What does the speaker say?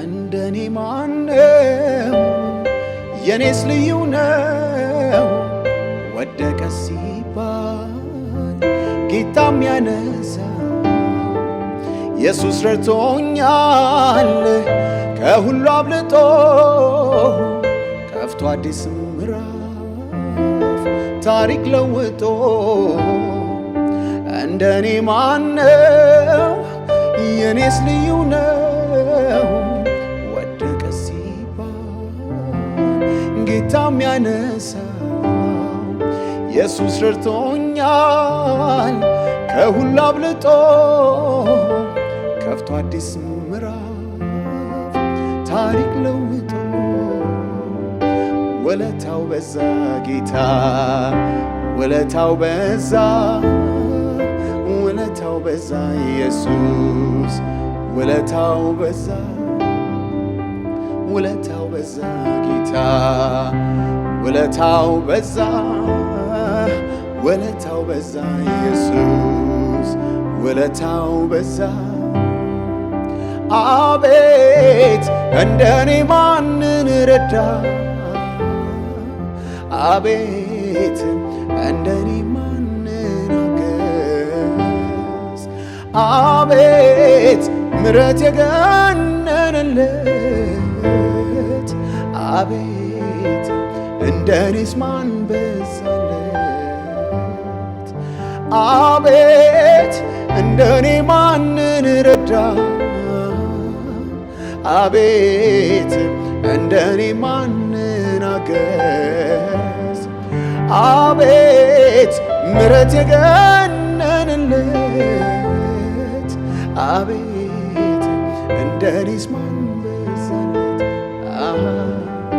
እንደኔ ማነው የኔስ ልዩ ነው ወደቀ ሲባል ጌታም ያነሳው ኢየሱስ ረድቶኛል ከሁሉ አብልጦ ከፍቶ አዲስ ምዕራፍ ታሪክ ለውጦ እንደኔ ማነው የኔስ ልዩ ነው ወደቀ ሲባል ጌታም ያነሳው ኢየሱስ ረድቶኛል ከሁሉ አብልጦ ከፍቶ አዲስ ምዕራፍ ታሪክ ለውጦ ውለታው በዛ ጌታ ውለታው በዛ ውለታው በዛ ኢየሱስ ውለታው በዛ ውለታው በዛ ጌታ ውለታው በዛ ውለታው በዛ ኢየሱስ ውለታው በዛ አቤት እንደኔ ማንን ረዳ አቤት እንደኔ ማንን አገዝ አቤት ምሕረት የገነነለት አቤት እንደኔስ ማን በዛለት አቤት እንደኔ ማንን ረዳ አቤት እንደኔ ማንን አገዝ አቤት ምሕረት የገነነለት አቤት እንደኔስ ማን